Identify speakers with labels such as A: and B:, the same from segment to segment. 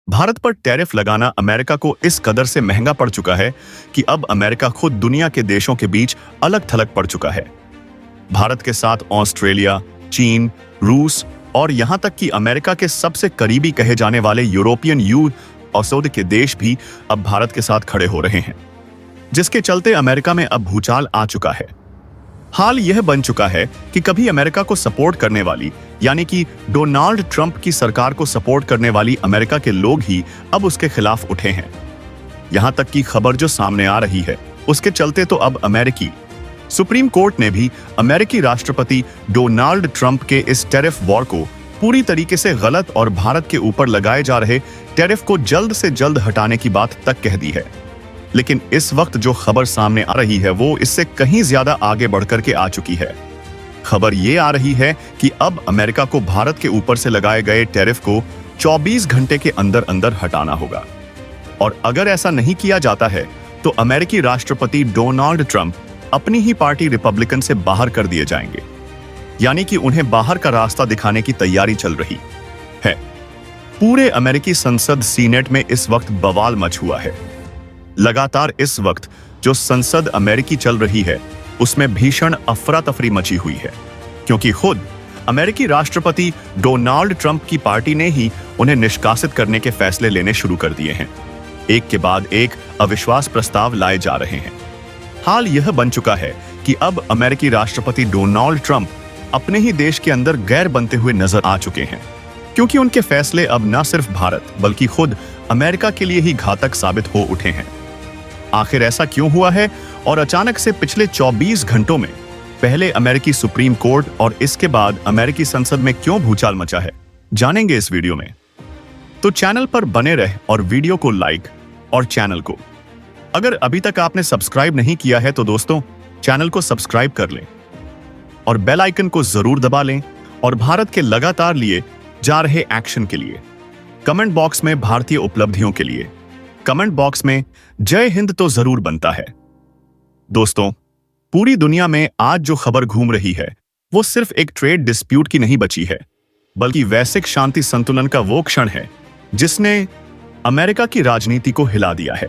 A: भारत पर टैरिफ लगाना अमेरिका को इस कदर से महंगा पड़ चुका है कि अब अमेरिका खुद दुनिया के देशों के बीच अलग थलग पड़ चुका है। भारत के साथ ऑस्ट्रेलिया, चीन, रूस और यहां तक कि अमेरिका के सबसे करीबी कहे जाने वाले यूरोपियन यूनियन के देश भी अब भारत के साथ खड़े हो रहे हैं, जिसके चलते अमेरिका में अब भूचाल आ चुका है। हाल यह बन चुका है कि कभी अमेरिका को सपोर्ट करने वाली यानी कि डोनाल्ड ट्रंप की सरकार को सपोर्ट करने वाली अमेरिका के लोग ही अब उसके खिलाफ उठे हैं। यहां तक कि खबर जो सामने आ रही है उसके चलते तो अब अमेरिकी सुप्रीम कोर्ट ने भी अमेरिकी राष्ट्रपति डोनाल्ड ट्रंप के इस टैरिफ वॉर को पूरी तरीके से गलत और भारत के ऊपर लगाए जा रहे टैरिफ को जल्द से जल्द हटाने की बात तक कह दी है। लेकिन इस वक्त जो खबर सामने आ रही है वो इससे कहीं ज्यादा आगे बढ़कर के आ चुकी है। खबर ये आ रही है कि अब अमेरिका को भारत के ऊपर से लगाए गए टैरिफ को 24 घंटे के अंदर अंदर हटाना होगा, और अगर ऐसा नहीं किया जाता है तो अमेरिकी राष्ट्रपति डोनाल्ड ट्रंप अपनी ही पार्टी रिपब्लिकन से बाहर कर दिए जाएंगे, यानी कि उन्हें बाहर का रास्ता दिखाने की तैयारी चल रही है। पूरे अमेरिकी संसद सीनेट में इस वक्त बवाल मच हुआ है। लगातार इस वक्त जो संसद अमेरिकी चल रही है उसमें भीषण अफरा तफरी मची हुई है, क्योंकि खुद अमेरिकी राष्ट्रपति डोनाल्ड ट्रंप की पार्टी ने ही उन्हें निष्कासित करने के फैसले लेने शुरू कर दिए हैं। एक के बाद एक अविश्वास प्रस्ताव लाए जा रहे हैं। हाल यह बन चुका है कि अब अमेरिकी राष्ट्रपति डोनाल्ड ट्रंप अपने ही देश के अंदर गैर बनते हुए नजर आ चुके हैं, क्योंकि उनके फैसले अब न सिर्फ भारत बल्कि खुद अमेरिका के लिए ही घातक साबित हो उठे हैं। आखिर ऐसा क्यों हुआ है और अचानक से पिछले 24 घंटों में पहले अमेरिकी सुप्रीम कोर्ट और इसके बाद अमेरिकी संसद में क्यों भूचाल मचा है, जानेंगे इस वीडियो में। तो चैनल पर बने रहे और वीडियो को लाइक और चैनल को अगर अभी तक आपने सब्सक्राइब नहीं किया है तो दोस्तों चैनल को सब्सक्राइब कर लें और बेल आइकन को जरूर दबा लें, और भारत के लगातार लिए जा रहे एक्शन के लिए कमेंट बॉक्स में भारतीय उपलब्धियों के लिए कमेंट बॉक्स में जय हिंद तो जरूर बनता है। दोस्तों, पूरी दुनिया में आज जो खबर घूम रही है वो सिर्फ एक ट्रेड डिस्प्यूट की नहीं बची है, बल्कि वैश्विक शांति संतुलन का वो क्षण है जिसने अमेरिका की राजनीति को हिला दिया है।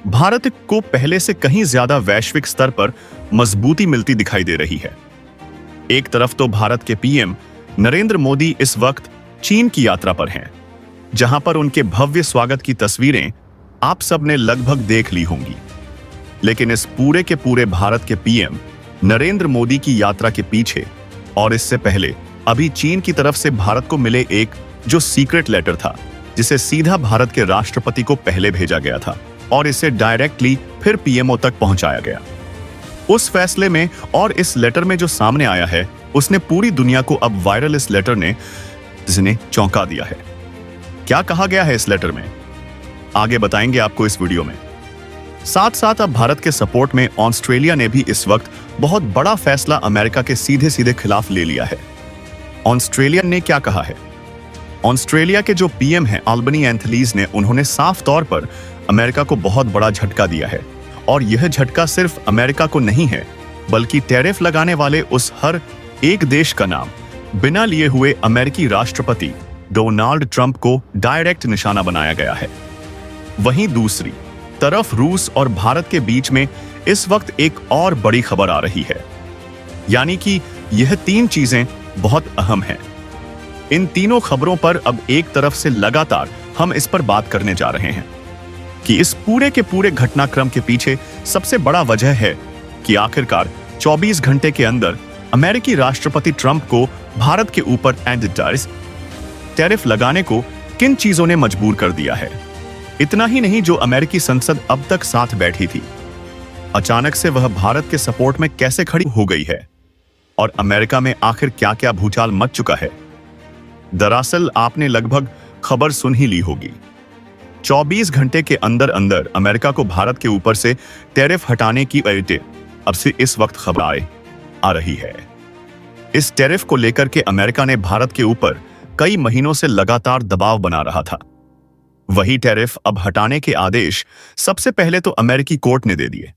A: भारत को पहले से कहीं ज्यादा वैश्विक स्तर पर मजबूती मिलती दिखाई दे रही है। एक तरफ तो भारत के पीएम नरेंद्र मोदी इस वक्त चीन की यात्रा पर हैं, जहां पर उनके भव्य स्वागत की तस्वीरें आप सब ने लगभग देख ली होंगी। लेकिन इस पूरे के पूरे भारत के पीएम नरेंद्र मोदी की यात्रा के पीछे और इससे पहले अभी चीन की तरफ से भारत को मिले एक जो सीक्रेट लेटर था, जिसे सीधा भारत के राष्ट्रपति को पहले भेजा गया था और इसे डायरेक्टली फिर पीएमओ तक पहुंचाया गया। उस फैसले में और इस लेटर में जो सामने आया है उसने पूरी दुनिया को अब वायरल इस लेटर ने चौंका दिया है। क्या कहा गया है इस लेटर में, आगे बताएंगे आपको इस वीडियो में। साथ साथ अब भारत के सपोर्ट में ऑस्ट्रेलिया ने भी इस वक्त बहुत बड़ा फैसला अमेरिका के सीधे सीधे खिलाफ ले लिया है। ऑस्ट्रेलिया ने क्या कहा है? ऑस्ट्रेलिया के जो पीएम हैं अल्बनी एल्बनीज़ ने उन्होंने साफ तौर पर अमेरिका को बहुत बड़ा झटका दिया है, और यह झटका सिर्फ अमेरिका को नहीं है बल्कि टैरिफ लगाने वाले उस हर एक देश का नाम बिना लिए हुए अमेरिकी राष्ट्रपति डोनाल्ड ट्रंप को डायरेक्ट निशाना बनाया गया है। वहीं दूसरी तरफ रूस और भारत के बीच में इस वक्त एक और बड़ी खबर आ रही है, यानी कि यह तीन चीजें बहुत अहम हैं। इन तीनों खबरों पर अब एक तरफ से लगातार हम इस पर बात करने जा रहे हैं कि इस पूरे के पूरे घटनाक्रम के पीछे सबसे बड़ा वजह है कि आखिरकार 24 घंटे के अंदर अमेरिकी राष्ट्रपति ट्रंप को भारत के ऊपर टैरिफ लगाने को किन चीजों ने मजबूर कर दिया है। इतना ही नहीं, जो अमेरिकी संसद अब तक साथ बैठी थी, अचानक से वह भारत के सपोर्ट में कैसे खड़ी हो गई है, और अमेरिका में आखिर क्या क्या भूचाल मच चुका है। दरअसल आपने लगभग खबर सुन ही ली होगी। 24 घंटे के अंदर अंदर अमेरिका को भारत के ऊपर से टैरिफ हटाने की अब से इस वक्त खबर आ रही है। इस टैरिफ को लेकर के अमेरिका ने भारत के ऊपर कई महीनों से लगातार दबाव बना रहा था। वही टैरिफ अब हटाने के आदेश सबसे पहले तो अमेरिकी कोर्ट ने दे दिए।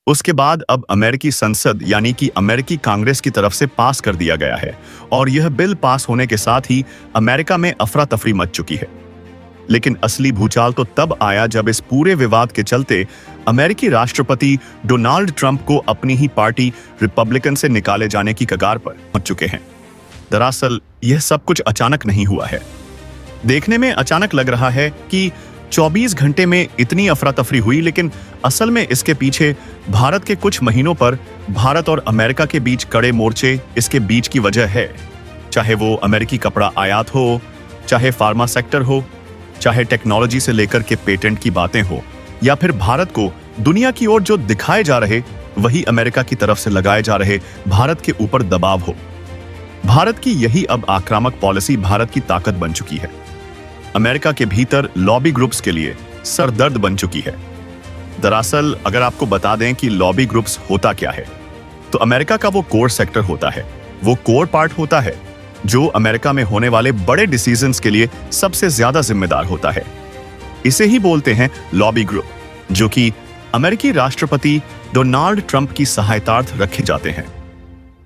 A: उसके बाद अब अमेरिकी संसद यानी कि अमेरिकी कांग्रेस की तरफ से पास कर दिया गया है, और यह बिल पास होने के साथ ही अमेरिका में अफरा तफरी मच चुकी है। लेकिन असली भूचाल तो तब आया जब इस पूरे विवाद के चलते अमेरिकी राष्ट्रपति डोनाल्ड ट्रंप को अपनी ही पार्टी रिपब्लिकन से निकाले जाने की कगार पर पहुंच चुके हैं। दरअसल यह सब कुछ अचानक नहीं हुआ है। देखने में अचानक लग रहा है कि 24 घंटे में इतनी अफरा तफरी हुई, लेकिन असल में इसके पीछे भारत के कुछ महीनों पर भारत और अमेरिका के बीच कड़े मोर्चे इसके बीच की वजह है। चाहे वो अमेरिकी कपड़ा आयात हो, चाहे फार्मा सेक्टर हो, चाहे टेक्नोलॉजी से लेकर के पेटेंट की बातें हो, या फिर भारत को दुनिया की ओर जो दिखाए जा रहे वही अमेरिका की तरफ से लगाए जा रहे भारत के ऊपर दबाव हो। भारत की यही अब आक्रामक पॉलिसी भारत की ताकत बन चुकी है। अमेरिका के भीतर लॉबी ग्रुप्स के लिए सरदर्द बन चुकी है। दरअसल अगर आपको बता दें कि लॉबी ग्रुप्स होता क्या है, तो अमेरिका का वो कोर सेक्टर होता है, वो कोर पार्ट होता है जो अमेरिका में होने वाले बड़े डिसीजंस के लिए सबसे ज्यादा जिम्मेदार होता है। इसे ही बोलते हैं लॉबी ग्रुप, जो कि अमेरिकी राष्ट्रपति डोनाल्ड ट्रंप की सहायतार्थ रखे जाते हैं।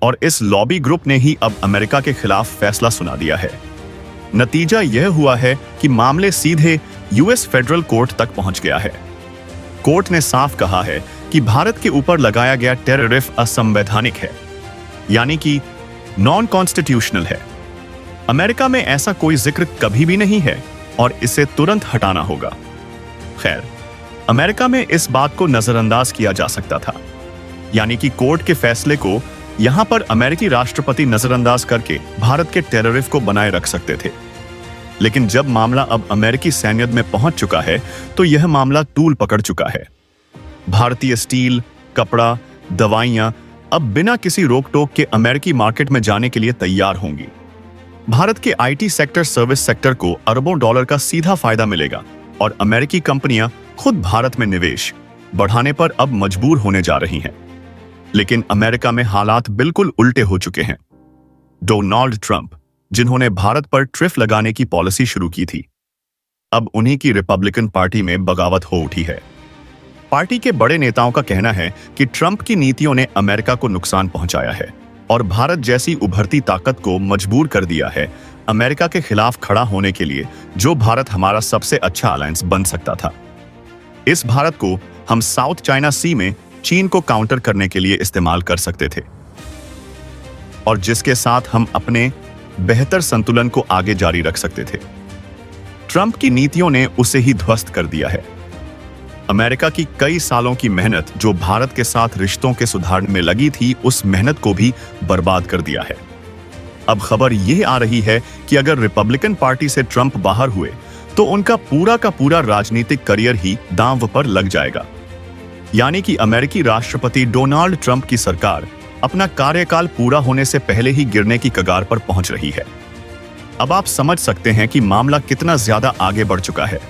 A: और इस लॉबी ग्रुप ने ही अब अमेरिका के खिलाफ फैसला सुना दिया है। नतीजा यह हुआ है कि मामले सीधे यूएस फेडरल कोर्ट तक पहुंच गया है। कोर्ट ने साफ कहा है कि भारत के ऊपर लगाया गया टैरिफ असंवैधानिक है, यानी कि नॉन कॉन्स्टिट्यूशनल है। अमेरिका में ऐसा कोई जिक्र कभी भी नहीं है और इसे तुरंत हटाना होगा। खैर, अमेरिका में इस बात को नजरअंदाज किया जा सकता था, यानी कि कोर्ट के फैसले को यहां पर अमेरिकी राष्ट्रपति नजरअंदाज करके भारत के टैरिफ को बनाए रख सकते थे। लेकिन जब मामला अब अमेरिकी सैन्यद में पहुंच चुका है, तो यह मामला तूल पकड़ चुका है। भारतीय स्टील, कपड़ा, दवाइयां अब बिना किसी रोक टोक के अमेरिकी मार्केट में जाने के लिए तैयार होंगी। भारत के आईटी सेक्टर, सर्विस सेक्टर को अरबों डॉलर का सीधा फायदा मिलेगा और अमेरिकी कंपनियां खुद भारत में निवेश बढ़ाने पर अब मजबूर होने जा रही हैं। लेकिन अमेरिका में हालात बिल्कुल उल्टे हो चुके हैं। डोनाल्ड ट्रंप, जिन्होंने भारत पर टैरिफ लगाने की पॉलिसी शुरू की थी, अब उन्हीं की रिपब्लिकन पार्टी में बगावत हो उठी है। पार्टी के बड़े नेताओं का कहना है कि ट्रंप की नीतियों ने अमेरिका को नुकसान पहुंचाया है और भारत जैसी उभरती ताकत को मजबूर कर दिया है अमेरिका के खिलाफ खड़ा होने के लिए, जो भारत हमारा सबसे अच्छा अलायंस बन सकता था। इस भारत को हम साउथ चाइना सी में चीन को काउंटर करने के लिए इस्तेमाल कर सकते थे और जिसके साथ हम अपने बेहतर संतुलन को आगे जारी रख सकते थे। ट्रंप की नीतियों ने उसे ही ध्वस्त कर दिया है। अमेरिका की कई सालों की मेहनत जो भारत के साथ रिश्तों के सुधार में लगी थी, उस मेहनत को भी बर्बाद कर दिया है। अब खबर यह आ रही है कि अगर रिपब्लिकन पार्टी से ट्रंप बाहर हुए तो उनका पूरा का पूरा राजनीतिक करियर ही दांव पर लग जाएगा। यानी कि अमेरिकी राष्ट्रपति डोनाल्ड ट्रंप की सरकार अपना कार्यकाल पूरा होने से पहले ही गिरने की कगार पर पहुंच रही है। अब आप समझ सकते हैं कि मामला कितना ज्यादा आगे बढ़ चुका है।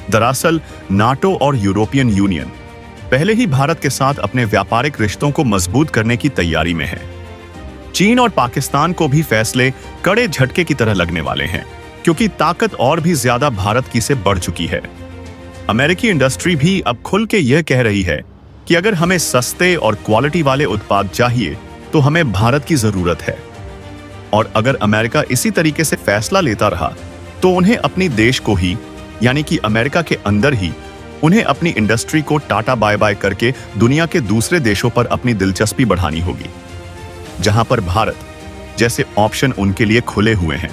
A: दरअसल नाटो और यूरोपियन यूनियन पहले ही भारत के साथ अपने व्यापारिक रिश्तों को मजबूत करने की तैयारी में है। चीन और पाकिस्तान को भी फैसले कड़े झटके की तरह लगने वाले हैं, क्योंकि ताकत और भी ज्यादा भारत की से बढ़ चुकी है। अमेरिकी इंडस्ट्री भी अब खुल के यह कह रही है कि अगर हमें सस्ते और क्वालिटी वाले उत्पाद चाहिए तो हमें भारत की जरूरत है। और अगर अमेरिका इसी तरीके से फैसला लेता रहा तो उन्हें अपनी देश को ही, यानी कि अमेरिका के अंदर ही, उन्हें अपनी इंडस्ट्री को टाटा बाय बाय करके दुनिया के दूसरे देशों पर अपनी दिलचस्पी बढ़ानी होगी, जहां पर भारत जैसे ऑप्शन उनके लिए खुले हुए हैं।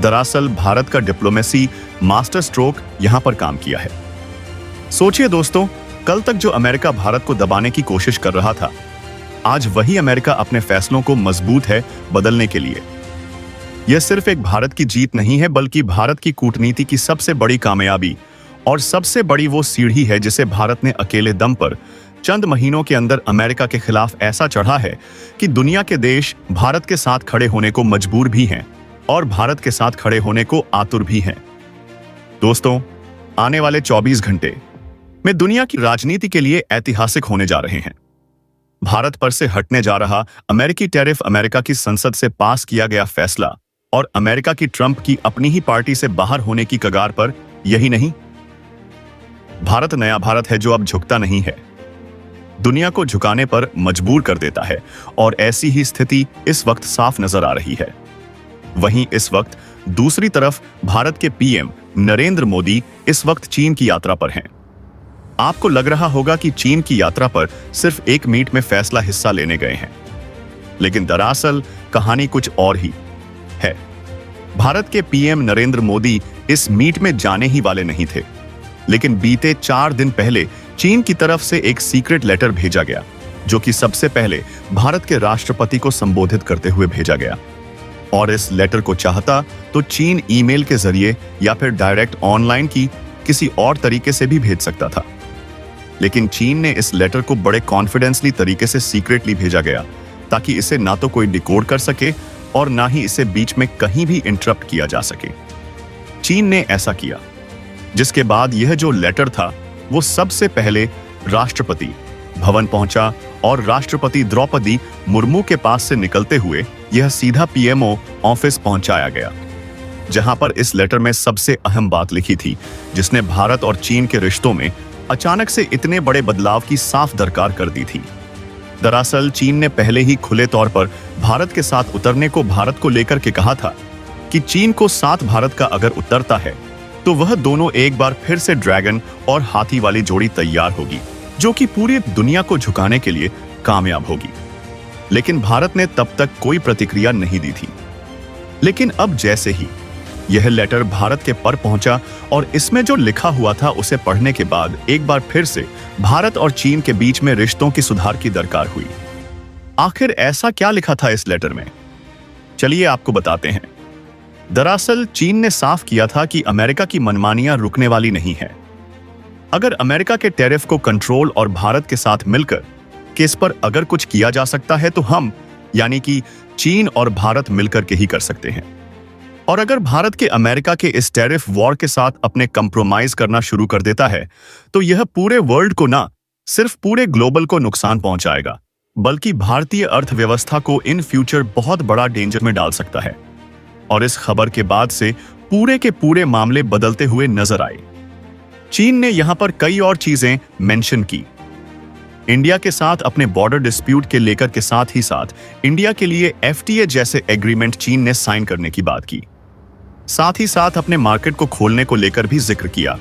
A: दरअसल भारत का डिप्लोमेसी मास्टर स्ट्रोक यहां पर काम किया है। सोचिए दोस्तों, कल तक जो अमेरिका भारत को दबाने की कोशिश कर रहा था, आज वही अमेरिका अपने फैसलों को मजबूत है बदलने के लिए। यह सिर्फ एक भारत की जीत नहीं है, बल्कि भारत की कूटनीति की सबसे बड़ी कामयाबी और सबसे बड़ी वो सीढ़ी है जिसे भारत ने अकेले दम पर चंद महीनों के अंदर अमेरिका के खिलाफ ऐसा चढ़ा है कि दुनिया के देश भारत के साथ खड़े होने को मजबूर भी हैं और भारत के साथ खड़े होने को आतुर भी हैं। दोस्तों, आने वाले 24 घंटे में दुनिया की राजनीति के लिए ऐतिहासिक होने जा रहे हैं। भारत पर से हटने जा रहा अमेरिकी टैरिफ, अमेरिका की संसद से पास किया गया फैसला और अमेरिका की ट्रंप की अपनी ही पार्टी से बाहर होने की कगार पर, यही नहीं, भारत नया भारत है जो अब झुकता नहीं है, दुनिया को झुकाने पर मजबूर कर देता है। और ऐसी ही स्थिति इस वक्त साफ नजर आ रही है। वहीं इस वक्त दूसरी तरफ भारत के पीएम नरेंद्र मोदी इस वक्त चीन की यात्रा पर हैं। आपको लग रहा होगा कि चीन की यात्रा पर सिर्फ एक मीट में फैसला हिस्सा लेने गए हैं, लेकिन दरअसल कहानी कुछ और ही है। भारत के पीएम नरेंद्र मोदी इस मीट में जाने ही वाले नहीं थे, लेकिन बीते 4 दिन पहले चीन की तरफ से एक सीक्रेट लेटर भेजा गया, जो कि सबसे पहले भारत के राष्ट्रपति को संबोधित करते हुए भेजा गया। और इस लेटर को चाहता तो चीन ईमेल के जरिए या फिर डायरेक्ट ऑनलाइन की किसी और तरीके से भी भेज सकता था, लेकिन चीन ने इस लेटर को बड़े कॉन्फिडेंसली तरीके से सीक्रेटली भेजा गया, ताकि इसे ना तो कोई डिकोड कर सके और ना ही इसे बीच में कहीं भी इंटरप्ट किया जा सके। चीन ने ऐसा किया, जिसके बाद यह जो लेटर था वो सबसे पहले राष्ट्रपति भवन पहुंचा और राष्ट्रपति द्रौपदी मुर्मू के पास से निकलते हुए यह सीधा पीएमओ ऑफिस पहुंचाया गया, जहां पर इस लेटर में सबसे अहम बात लिखी थी, जिसने भारत और चीन के रिश्तों में अचानक से इतने बड़े बदलाव की साफ दरकार कर दी थी। दरअसल चीन ने पहले ही खुले तौर पर भारत के साथ उतरने को भारत को लेकर के कहा था कि चीन को साथ भारत का अगर उतरता है तो वह दोनों एक बार फिर से ड्रैगन और हाथी वाली जोड़ी तैयार होगी, जो कि पूरी दुनिया को झुकाने के लिए कामयाब होगी। लेकिन भारत ने तब तक कोई प्रतिक्रिया नहीं दी थी। लेकिन अब जैसे ही यह लेटर भारत के पर पहुंचा और इसमें जो लिखा हुआ था उसे पढ़ने के बाद एक बार फिर से भारत और चीन के बीच में रिश्तों की सुधार की दरकार हुई। आखिर ऐसा क्या लिखा था इस लेटर में? चलिए आपको बताते हैं। दरअसल चीन ने साफ किया था कि अमेरिका की मनमानियां रुकने वाली नहीं है। अगर अमेरिका के टैरिफ को कंट्रोल और भारत के साथ मिलकर केस पर अगर कुछ किया जा सकता है तो हम, यानी कि चीन और भारत मिलकर के ही कर सकते हैं। और अगर भारत के अमेरिका के इस टैरिफ वॉर के साथ अपने कंप्रोमाइज करना शुरू कर देता है तो यह पूरे वर्ल्ड को ना सिर्फ पूरे ग्लोबल को नुकसान पहुंचाएगा, बल्कि भारतीय अर्थव्यवस्था को इन फ्यूचर बहुत बड़ा डेंजर में डाल सकता है। और इस खबर के बाद से पूरे के पूरे मामले बदलते हुए नजर आए। चीन ने यहां पर कई और चीजें मेंशन की। इंडिया के साथ अपने बॉर्डर डिस्प्यूट के लेकर के साथ ही साथ इंडिया के लिए एफटीए जैसे एग्रीमेंट चीन ने साइन करने की बात की। साथ ही साथ अपने मार्केट को खोलने को लेकर भी जिक्र किया।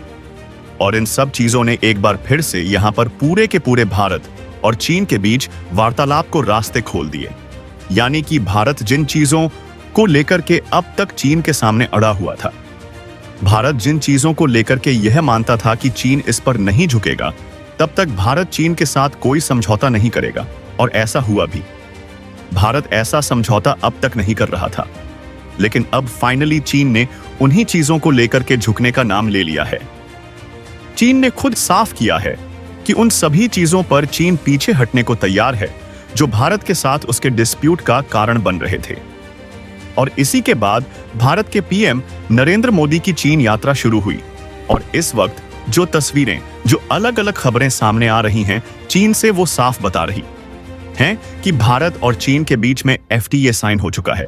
A: और इन सब चीजों ने एक बार फिर से यहां पर पूरे के पूरे भारत और चीन के बीच वार्तालाप को रास्ते खोल दिए। यानी कि भारत जिन चीजों को लेकर के अब तक चीन के सामने अड़ा हुआ था, भारत जिन चीजों को लेकर के यह मानता था कि चीन इस पर नहीं झुकेगा, तब तक भारत चीन के साथ कोई समझौता नहीं करेगा, और ऐसा हुआ भी। भारत ऐसा समझौता अब तक नहीं कर रहा था, लेकिन अब फाइनली चीन ने उन्हीं चीजों को लेकर के झुकने का नाम ले लिया है। चीन ने खुद साफ किया है कि उन सभी चीजों पर चीन पीछे हटने को तैयार है जो भारत के साथ उसके डिस्प्यूट का कारण बन रहे थे। और इसी के बाद भारत के पीएम नरेंद्र मोदी की चीन यात्रा शुरू हुई। और इस वक्त जो तस्वीरें, जो अलग अलग खबरें सामने आ रही हैं चीन से, वो साफ बता रही हैं कि भारत और चीन के बीच में एफटीए साइन हो चुका है।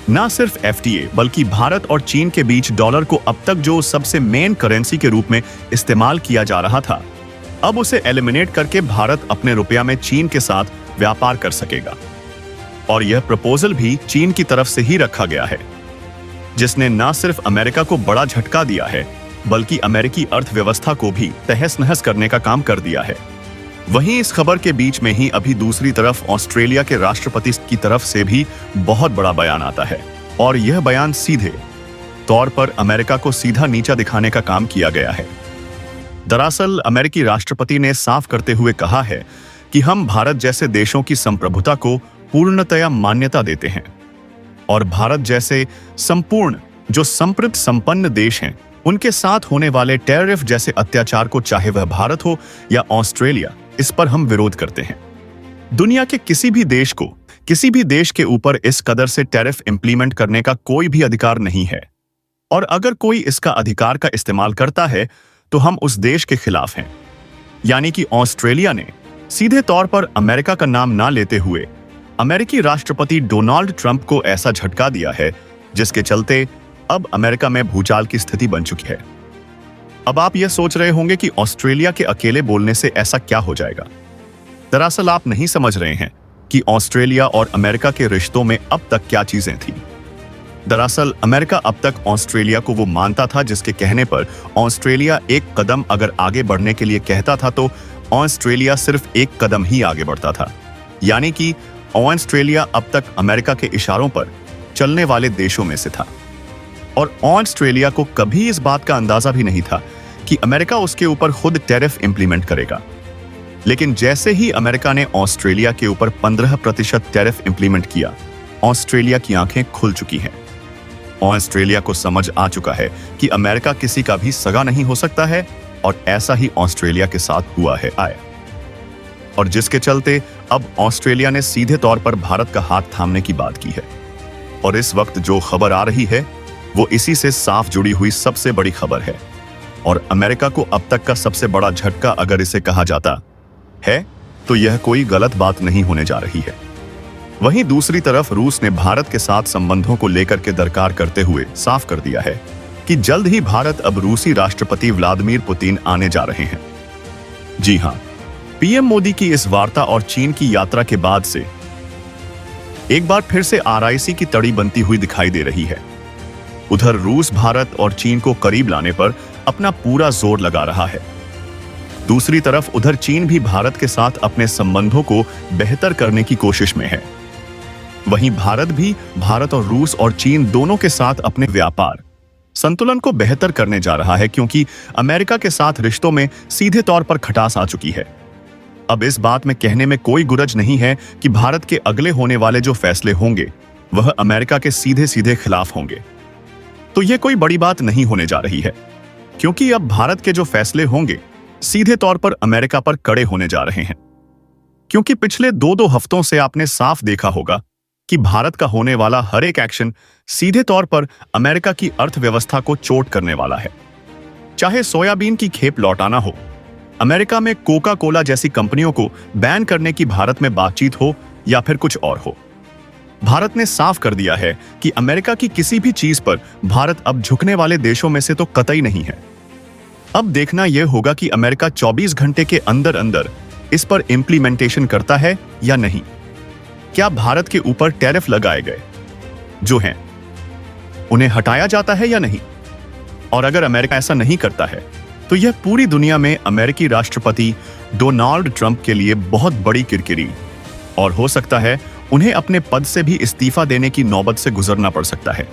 A: ना सिर्फ एफटीए, बल्कि भारत और चीन के बीच डॉलर को अब तक जो सबसे मेन करेंसी के रूप में इस्तेमाल किया जा रहा था, अब उसे एलिमिनेट करके भारत अपने रुपया में चीन के साथ व्यापार कर सकेगा। और यह प्रपोजल भी चीन की तरफ से ही रखा गया है, जिसने न सिर्फ अमेरिका को बड़ा झटका दिया है, बल्कि अमेरिकी अर्थव्यवस्था को भी तहस नहस करने का काम कर दिया है। वहीं इस खबर के बीच में ही अभी दूसरी तरफ ऑस्ट्रेलिया के राष्ट्रपति की तरफ से भी बहुत बड़ा बयान आता है, और यह बयान सीधे तौर पर अमेरिका को सीधा नीचा दिखाने का काम किया गया है। दरअसल अमेरिकी राष्ट्रपति ने साफ करते हुए कहा है कि हम भारत जैसे देशों की संप्रभुता को पूर्णतया मान्यता देते हैं, और भारत जैसे संपूर्ण जो समृद्ध संपन्न देश हैं, उनके साथ होने वाले टैरिफ जैसे अत्याचार को, चाहे वह भारत हो या ऑस्ट्रेलिया, इस पर हम विरोध करते हैं। दुनिया के किसी भी देश को, किसी भी देश के ऊपर इस कदर से टैरिफ इंप्लीमेंट करने का कोई भी अधिकार नहीं है, और अगर कोई इसका अधिकार का इस्तेमाल करता है तो हम उस देश के खिलाफ हैं। यानी कि ऑस्ट्रेलिया ने सीधे तौर पर अमेरिका का नाम ना लेते हुए अमेरिकी राष्ट्रपति डोनाल्ड ट्रंप को ऐसा झटका दिया है, जिसके चलते अब अमेरिका में भूचाल की स्थिति बन चुकी है। अब आप यह सोच रहे होंगे कि ऑस्ट्रेलिया के अकेले बोलने से ऐसा क्या हो जाएगा। दरअसल आप नहीं समझ रहे हैं कि ऑस्ट्रेलिया और अमेरिका के रिश्तों में अब तक क्या चीजें थी। दरअसल अमेरिका अब तक ऑस्ट्रेलिया को वो मानता था जिसके कहने पर ऑस्ट्रेलिया एक कदम अगर आगे बढ़ने के लिए कहता था तो ऑस्ट्रेलिया सिर्फ एक कदम ही आगे बढ़ता था। यानी कि ऑस्ट्रेलिया अब तक अमेरिका के इशारों पर चलने वाले देशों में से था और ऑस्ट्रेलिया को कभी इस बात का अंदाजा भी नहीं था कि अमेरिका उसके ऊपर खुद टैरिफ इंप्लीमेंट करेगा। लेकिन जैसे ही अमेरिका ने ऑस्ट्रेलिया के ऊपर 15% टैरिफ इंप्लीमेंट किया, ऑस्ट्रेलिया की आंखें खुल चुकी हैं। ऑस्ट्रेलिया को समझ आ चुका है कि अमेरिका किसी का भी सगा नहीं हो सकता है और ऐसा ही ऑस्ट्रेलिया के साथ हुआ है और जिसके चलते अब ऑस्ट्रेलिया ने सीधे तौर पर भारत का हाथ थामने की बात की है। और इस वक्त जो खबर आ रही है वो इसी से साफ जुड़ी हुई सबसे बड़ी खबर है और अमेरिका को अब तक का सबसे बड़ा झटका अगर इसे कहा जाता है तो यह कोई गलत बात नहीं होने जा रही है। वहीं दूसरी तरफ रूस ने भारत के साथ संबंधों को लेकर के दरकार करते हुए साफ कर दिया है कि जल्द ही भारत अब रूसी राष्ट्रपति व्लादिमीर पुतिन आने जा रहे हैं। जी हां, पीएम मोदी की इस वार्ता और चीन की यात्रा के बाद से एक बार फिर से आरआईसी की तड़ी बनती हुई दिखाई दे रही है। उधर रूस भारत और चीन को करीब लाने पर अपना पूरा जोर लगा रहा है। दूसरी तरफ उधर चीन भी भारत के साथ अपने संबंधों को बेहतर करने की कोशिश में है। वहीं भारत और रूस और चीन दोनों के साथ अपने व्यापार संतुलन को बेहतर करने जा रहा है क्योंकि अमेरिका के साथ रिश्तों में सीधे तौर पर खटास आ चुकी है। अब इस बात में कहने में कोई गुरज नहीं है कि भारत के अगले होने वाले जो फैसले होंगे वह अमेरिका के सीधे सीधे खिलाफ होंगे। तो यह कोई बड़ी बात नहीं होने जा रही है क्योंकि अब भारत के जो फैसले होंगे सीधे तौर पर अमेरिका पर कड़े होने जा रहे हैं। क्योंकि पिछले 2 हफ्तों से आपने साफ देखा होगा कि भारत का होने वाला हर एक एक्शन सीधे तौर पर अमेरिका की अर्थव्यवस्था को चोट करने वाला है। चाहे सोयाबीन की खेप लौटाना हो, अमेरिका में कोका कोला जैसी कंपनियों को बैन करने की भारत में बातचीत हो या फिर कुछ और हो, भारत ने साफ कर दिया है कि अमेरिका की किसी भी चीज पर भारत अब झुकने वाले देशों में से तो कतई नहीं है। अब देखना यह होगा कि अमेरिका 24 घंटे के अंदर अंदर इस पर इंप्लीमेंटेशन करता है या नहीं। क्या भारत के ऊपर टैरिफ लगाए गए जो हैं उन्हें हटाया जाता है या नहीं? और अगर अमेरिका ऐसा नहीं करता है तो यह पूरी दुनिया में अमेरिकी राष्ट्रपति डोनाल्ड ट्रंप के लिए बहुत बड़ी किरकिरी और हो सकता है उन्हें अपने पद से भी इस्तीफा देने की नौबत से गुजरना पड़ सकता है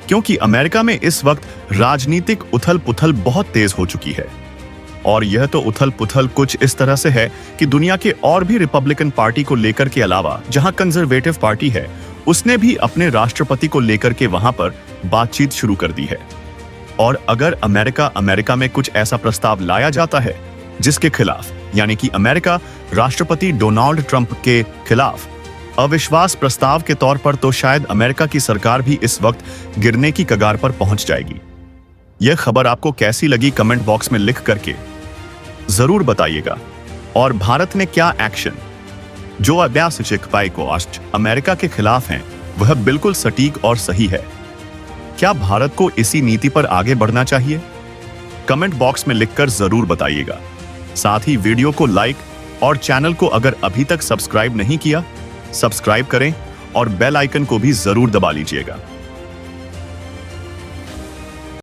A: क्योंकि अमेरिका में इस वक्त राजनीतिक उथल पुथल बहुत तेज हो चुकी है। और यह तो उथल पुथल कुछ इस तरह से है कि दुनिया के और भी रिपब्लिकन पार्टी को लेकर के अलावा जहां कंजर्वेटिव पार्टी है उसने भी अपने राष्ट्रपति को लेकर के वहां पर बातचीत शुरू कर दी है। और अगर अमेरिका में कुछ ऐसा प्रस्ताव लाया जाता है जिसके खिलाफ, यानी कि अमेरिका राष्ट्रपति डोनाल्ड ट्रंप के खिलाफ अविश्वास प्रस्ताव के तौर पर, तो शायद अमेरिका की सरकार भी इस वक्त गिरने की कगार पर पहुंच जाएगी। यह खबर आपको कैसी लगी कमेंट बॉक्स में लिख करके जरूर बताइएगा। और भारत ने क्या एक्शन जो अमेरिका के खिलाफ हैं वह बिल्कुल सटीक और सही है। क्या भारत को इसी नीति पर आगे बढ़ना चाहिए? कमेंट बॉक्स में लिखकर जरूर बताइएगा। साथ ही वीडियो को लाइक और चैनल को अगर अभी तक सब्सक्राइब नहीं किया, सब्सक्राइब करें और बेल आइकन को भी जरूर दबा लीजिएगा।